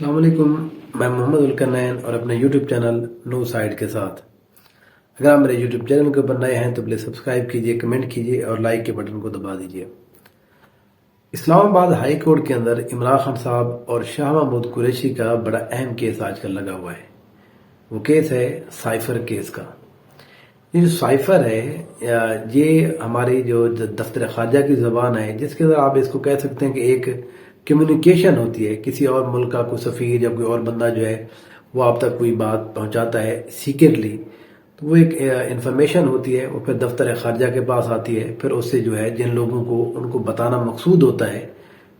السلام علیکم، میں محمد الکرنین اور اپنے یوٹیوب چینل نو سائڈ کے ساتھ۔ اگر آپ میرے یوٹیوب چینل کے اوپر نئے ہیں تو پلیز سبسکرائب کیجئے، کمنٹ کیجئے اور لائک کے بٹن کو دبا دیجئے۔ اسلام آباد ہائی کورٹ کے اندر عمران خان صاحب اور شاہ محمود قریشی کا بڑا اہم کیس آج کل لگا ہوا ہے۔ وہ کیس ہے سائفر کیس کا۔ یہ جو سائفر ہے یہ ہماری جو دفتر خارجہ کی زبان ہے، جس کے اندر آپ اس کو کہہ سکتے ہیں کہ ایک کمیونیکیشن ہوتی ہے۔ کسی اور ملک کا کوئی سفیر یا کوئی اور بندہ جو ہے وہ آپ تک کوئی بات پہنچاتا ہے سیکرٹلی، تو وہ ایک انفارمیشن ہوتی ہے، وہ پھر دفتر خارجہ کے پاس آتی ہے، پھر اس سے جو ہے جن لوگوں کو ان کو بتانا مقصود ہوتا ہے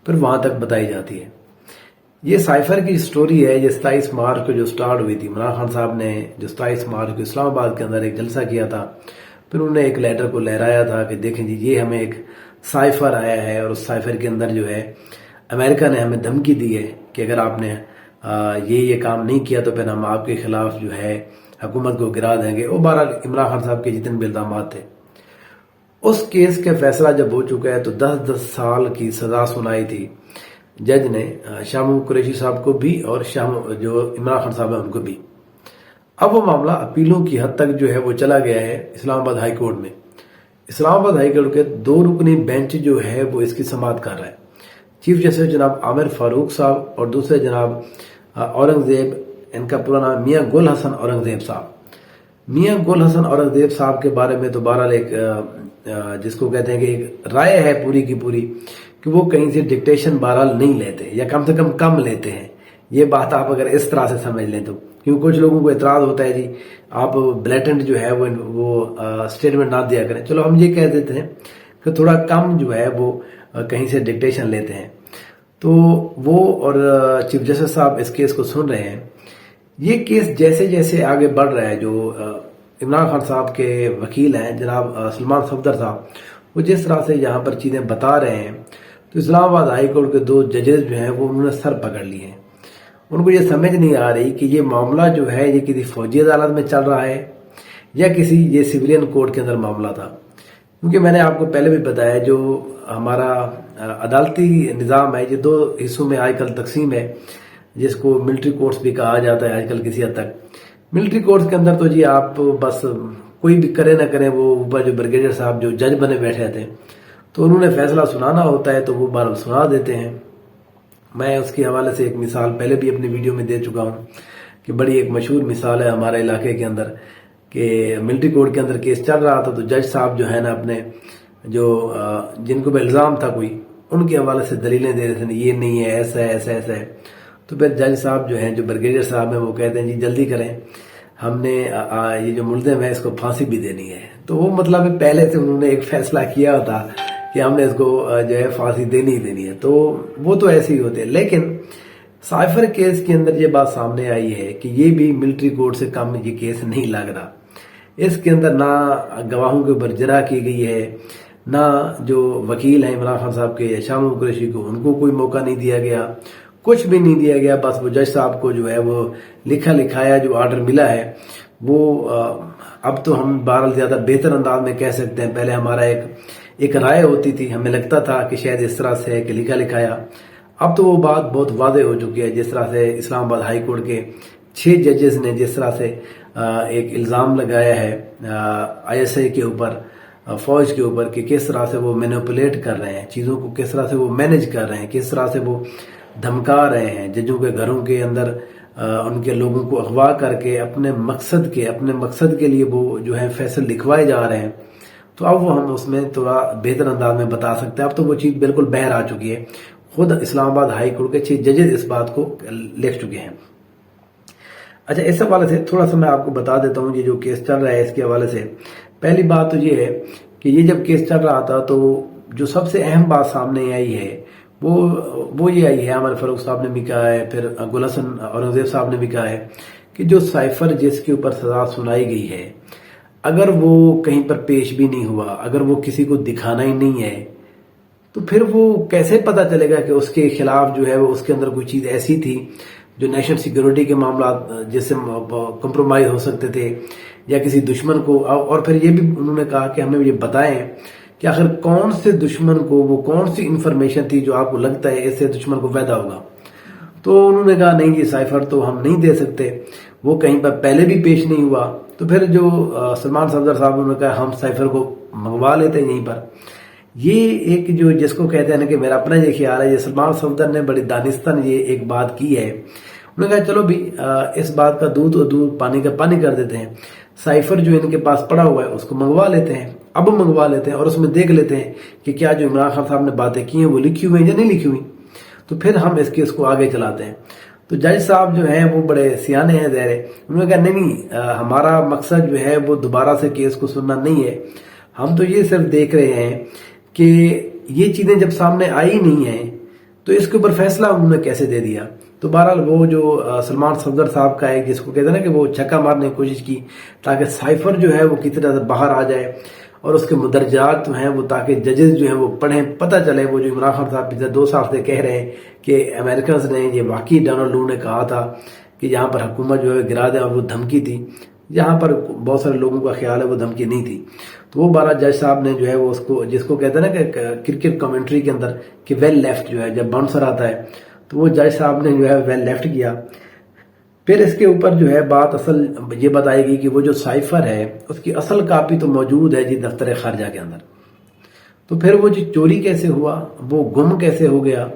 پھر وہاں تک بتائی جاتی ہے۔ یہ سائفر کی سٹوری ہے، یہ 27 مارچ کو جو سٹارٹ ہوئی تھی۔ عمران خان صاحب نے جو 27 مارچ کو اسلام آباد کے اندر ایک جلسہ کیا تھا، پھر انہوں نے ایک لیٹر کو لہرایا تھا کہ دیکھیں جی یہ ہمیں ایک سائفر آیا ہے، اور اس سائفر کے اندر جو ہے امریکہ نے ہمیں دھمکی دی ہے کہ اگر آپ نے یہ کام نہیں کیا تو پھر ہم آپ کے خلاف جو ہے حکومت کو گرا دیں گے۔ وہ بہرحال عمران خان صاحب کے جتنے بھی الزامات تھے، اس کیس کا فیصلہ جب ہو چکا ہے تو 10 سال کی سزا سنائی تھی جج نے شاہ محمود قریشی صاحب کو بھی اور جو عمران خان صاحب ہیں ان کو بھی۔ اب وہ معاملہ اپیلوں کی حد تک جو ہے وہ چلا گیا ہے اسلام آباد ہائی کورٹ میں۔ اسلام آباد ہائی کورٹ کے 2 رکنی بینچ جو ہے وہ اس کی سماعت کر رہا ہے۔ چیف جسٹس جناب عامر فاروق صاحب اور دوسرے جناب اورنگزیب، ان کا پورا نام میاں گل حسن اورنگزیب صاحب۔ میاں گل حسن اورنگزیب صاحب کے بارے میں تو بہرحال ایک جس کو کہتے ہیں کہ ایک رائے ہے پوری کی پوری کہ وہ کہیں سے ڈکٹیشن بہرحال نہیں لیتے، یا کم سے کم لیتے ہیں۔ یہ بات آپ اگر اس طرح سے سمجھ لیں تو، کیونکہ کچھ لوگوں کو اعتراض ہوتا ہے جی آپ بلیٹنٹ جو ہے وہ اسٹیٹمنٹ نہ دیا کریں۔ چلو ہم یہ کہہ دیتے ہیں کہ تھوڑا کم جو ہے وہ کہیں سے ڈکٹیشن لیتے ہیں۔ تو وہ اور چیف جسٹس صاحب اس کیس کو سن رہے ہیں۔ یہ کیس جیسے جیسے آگے بڑھ رہا ہے، جو عمران خان صاحب کے وکیل ہیں جناب سلمان صفدر صاحب، وہ جس طرح سے یہاں پر چیزیں بتا رہے ہیں، تو اسلام آباد ہائی کورٹ کے 2 ججز جو ہیں وہ انہوں نے سر پکڑ لیے ہیں۔ ان کو یہ سمجھ نہیں آ رہی کہ یہ معاملہ جو ہے یہ کسی فوجی عدالت میں چل رہا ہے یا کسی یہ سویلین کورٹ کے اندر معاملہ تھا۔ کیونکہ میں نے آپ کو پہلے بھی بتایا جو ہمارا عدالتی نظام ہے یہ 2 حصوں میں آج کل تقسیم ہے، جس کو ملٹری کورٹس بھی کہا جاتا ہے آج کل کسی حد تک۔ ملٹری کورٹس کے اندر تو جی آپ بس کوئی بھی کرے نہ کرے، وہ اوپر جو بریگیڈیئر صاحب جو جج بنے بیٹھے تھے تو انہوں نے فیصلہ سنانا ہوتا ہے تو وہ بار سنا دیتے ہیں۔ میں اس کے حوالے سے ایک مثال پہلے بھی اپنی ویڈیو میں دے چکا ہوں کہ بڑی ایک مشہور مثال ہے ہمارے علاقے کے اندر کہ ملٹری کورٹ کے اندر کیس چل رہا تھا تو جج صاحب جو ہے نا اپنے جو جن کو بھی الزام تھا کوئی، ان کے حوالے سے دلیلیں دے رہے تھے، یہ نہیں ہے، ایسا ہے ایسا ایسا ہے۔ تو پھر جج صاحب جو ہیں جو بریگیڈیئر صاحب ہیں وہ کہتے ہیں جی جلدی کریں، ہم نے یہ جو ملزم ہے اس کو پھانسی بھی دینی ہے۔ تو وہ مطلب پہلے سے انہوں نے ایک فیصلہ کیا ہوتا کہ ہم نے اس کو جو ہے پھانسی دینی ہی دینی ہے، تو وہ تو ایسے ہی ہوتے ہیں۔ لیکن سائفر کیس کے اندر یہ بات سامنے آئی ہے کہ یہ بھی ملٹری کورٹ سے کم یہ کیس نہیں لگ رہا۔ اس کے اندر نہ گواہوں کے اوپر جرح کی گئی ہے، نہ جو وکیل ہیں عمران خان صاحب کے شاہ محمود قریشی کو ان کو کوئی موقع نہیں دیا گیا، کچھ بھی نہیں دیا گیا۔ بس وہ جج صاحب کو جو ہے وہ لکھا لکھایا جو آرڈر ملا ہے وہ اب تو ہم بہرحال زیادہ بہتر انداز میں کہہ سکتے ہیں۔ پہلے ہمارا ایک رائے ہوتی تھی، ہمیں لگتا تھا کہ شاید اس طرح سے ہے کہ لکھا لکھایا، اب تو وہ بات بہت واضح ہو چکی ہے۔ جس طرح سے اسلام آباد ہائی کورٹ کے 6 ججز نے جس طرح سے ایک الزام لگایا ہے ISI کے اوپر، فوج کے اوپر، کہ کس طرح سے وہ مینیپولیٹ کر رہے ہیں چیزوں کو، کس طرح سے وہ مینج کر رہے ہیں، کس طرح سے وہ دھمکا رہے ہیں ججوں کے گھروں کے اندر، ان کے لوگوں کو اغوا کر کے اپنے مقصد کے لیے وہ جو ہے فیصل لکھوائے جا رہے ہیں۔ تو اب وہ ہم اس میں تھوڑا بہتر انداز میں بتا سکتے ہیں۔ اب تو وہ چیز بالکل بہر آ چکی ہے، خود اسلام آباد ہائی کورٹ کے 6 ججز اس بات کو لکھ چکے ہیں۔ اچھا، اس حوالے سے تھوڑا سا میں آپ کو بتا دیتا ہوں یہ جو کیس چل رہا ہے اس کے حوالے سے۔ پہلی بات تو یہ ہے کہ یہ جب کیس چل رہا تھا تو جو سب سے اہم بات سامنے آئی ہے وہ یہ آئی ہے، عامر فاروق صاحب نے بھی کہا ہے، پھر گل حسن اورنگزیب صاحب نے بھی کہا ہے کہ جو سائفر جس کے اوپر سزا سنائی گئی ہے، اگر وہ کہیں پر پیش بھی نہیں ہوا، اگر وہ کسی کو دکھانا ہی نہیں ہے، تو پھر وہ کیسے پتا چلے گا کہ اس کے خلاف جو ہے وہ اس کے اندر کوئی چیز ایسی تھی جو نیشنل سیکیورٹی کے معاملات جس سے کمپرومائز ہو سکتے تھے، یا کسی دشمن کو۔ اور پھر یہ بھی انہوں نے کہا کہ ہمیں یہ بتائیں کہ آخر کون سے دشمن کو وہ کون سی انفارمیشن تھی جو آپ کو لگتا ہے اس سے دشمن کو فائدہ ہوگا۔ تو انہوں نے کہا نہیں یہ سائفر تو ہم نہیں دے سکتے، وہ کہیں پر پہلے بھی پیش نہیں ہوا۔ تو پھر جو سلمان صفدر صاحب نے کہا ہم سائفر کو منگوا لیتے ہیں یہیں پر۔ یہ ایک جو جس کو کہتے ہیں نا کہ میرا اپنا یہ خیال ہے، یہ سلمان صفدر نے بڑی دانستاً یہ ایک بات کی ہے۔ انہوں نے کہا چلو بھی اس بات کا دودھ اور دودھ پانی کا پانی کر دیتے ہیں، سائفر جو ان کے پاس پڑا ہوا ہے اس کو منگوا لیتے ہیں، اب منگوا لیتے ہیں اور اس میں دیکھ لیتے ہیں کہ کیا جو عمران خان صاحب نے باتیں کی ہیں وہ لکھی ہوئی ہیں یا نہیں لکھی ہوئی، تو پھر ہم اس کیس کو آگے چلاتے ہیں۔ تو جج صاحب جو ہیں وہ بڑے سیانے ہیں ظاہر ہے، انہوں نے کہا نہیں ہمارا مقصد جو ہے وہ دوبارہ سے کیس کو سننا نہیں ہے، ہم تو یہ صرف دیکھ رہے ہیں کہ یہ چیزیں جب سامنے آئی نہیں ہیں تو اس کے اوپر فیصلہ انہوں نے کیسے دے دیا۔ تو بہرحال وہ جو سلمان صفدر صاحب کا ہے جس کو کہتے ہیں نا کہ وہ چھکا مارنے کی کوشش کی تاکہ سائفر جو ہے وہ کتنا زیادہ باہر آ جائے اور اس کے مدرجات جو ہیں وہ تاکہ ججز جو ہیں وہ پڑھیں، پتہ چلے وہ جو عمران خان صاحب پچھلے 2 سال سے کہہ رہے ہیں کہ امریکنز نے یہ واقعی ڈونلڈ لو نے کہا تھا کہ یہاں پر حکومت جو ہے گرا دیں اور وہ دھمکی تھی، یہاں پر بہت سارے لوگوں کا خیال ہے وہ دھمکی نہیں تھی۔ تو وہ 12 جج صاحب نے جو ہے وہ اس کو جس کو کہتے ہیں نا کہ کرکٹ کمنٹری کے اندر کہ ویل لیفٹ جو ہے جب باؤنسر آتا ہے تو وہ جج صاحب نے جو ہے ویل لیفٹ کیا۔ پھر اس کے اوپر جو ہے بات اصل یہ بتائے گی کہ وہ جو سائفر ہے اس کی اصل کاپی تو موجود ہے جی دفتر خارجہ کے اندر، تو پھر وہ جو چوری کیسے ہوا، وہ گم کیسے ہو گیا؟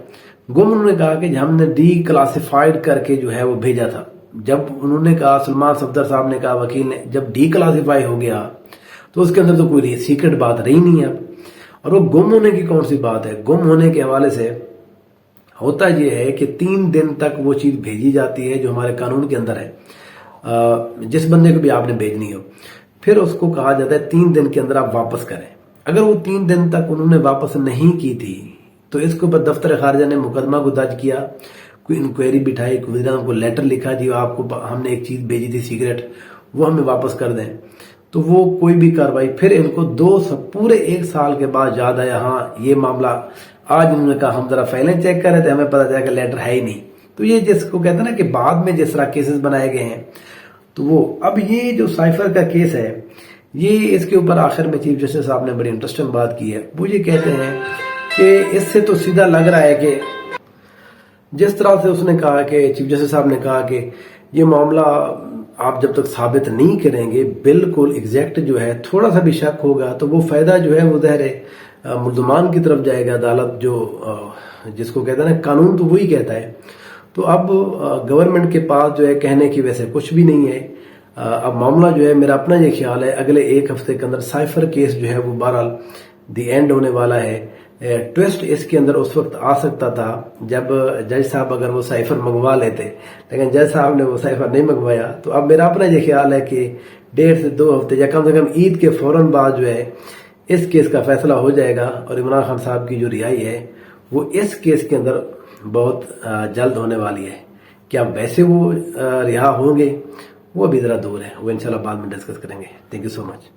گم انہوں نے کہا کہ ہم نے ڈی کلاسیفائڈ کر کے جو ہے وہ بھیجا تھا۔ جب انہوں نے کہا سلمان صفدر صاحب نے کہا وکیل نے جب ڈی کلاسیفائی ہو گیا تو اس کے اندر تو کوئی سیکرٹ بات رہی نہیں ہے، اور وہ گم ہونے کی کون سی بات ہے؟ گم ہونے کے حوالے سے ہوتا یہ ہے کہ 3 دن تک وہ چیز بھیجی جاتی ہے جو ہمارے قانون کے اندر ہے، جس بندے کو بھی آپ نے بھیجنی ہو، پھر اس کو کہا جاتا ہے 3 دن کے اندر آپ واپس کریں۔ اگر وہ 3 دن تک انہوں نے واپس نہیں کی تھی تو اس کے اوپر دفتر خارجہ نے مقدمہ کو درج کیا، کوئی انکوائری بٹھائی، کوئی کو لیٹر لکھا جی آپ کو ہم نے ایک چیز بھیجی تھی سیکرٹ وہ ہمیں واپس کر دیں، تو وہ کوئی بھی کاروائی پھر ان کو پورے 1 سال کے بعد یاد آیا ہاں یہ معاملہ، آج انہوں نے کہا ہم ذرا فائلیں چیک کر رہے تھے ہمیں پتا چلا کہ لیٹر ہے ہی نہیں۔ تو یہ جس کو کہتے ہیں نا کہ بعد میں جس طرح کیسز بنائے گئے ہیں، تو وہ اب یہ جو سائفر کا کیس ہے یہ اس کے اوپر آخر میں چیف جسٹس صاحب نے بڑی انٹرسٹنگ بات کی ہے، وہ یہ کہتے ہیں کہ اس سے تو سیدھا لگ رہا ہے کہ جس طرح سے اس نے کہا کہ چیف جسٹس صاحب نے کہا کہ یہ معاملہ آپ جب تک ثابت نہیں کریں گے بالکل ایگزیکٹ جو ہے تھوڑا سا بھی شک ہوگا تو وہ فائدہ جو ہے وہ ظاہر ہے ملزمان کی طرف جائے گا، عدالت جو جس کو کہتا ہے نا قانون تو وہی کہتا ہے۔ تو اب گورنمنٹ کے پاس جو ہے کہنے کی ویسے کچھ بھی نہیں ہے، اب معاملہ جو ہے میرا اپنا یہ خیال ہے اگلے 1 ہفتے کے اندر سائفر کیس جو ہے وہ بہرحال دی اینڈ ہونے والا ہے۔ ٹویسٹ اس کے اندر اس وقت آ سکتا تھا جب جج صاحب اگر وہ سائفر منگوا لیتے، لیکن جج صاحب نے وہ سائفر نہیں منگوایا، تو اب میرا اپنا یہ خیال ہے کہ 1.5 سے 2 ہفتے یا کم سے کم عید کے فوراً بعد جو ہے اس کیس کا فیصلہ ہو جائے گا، اور عمران خان صاحب کی جو رہائی ہے وہ اس کیس کے اندر بہت جلد ہونے والی ہے۔ کیا ویسے وہ رہا ہوں گے وہ بھی ذرا دور ہے، وہ انشاءاللہ بعد میں ڈسکس کریں گے۔ Thank you so much.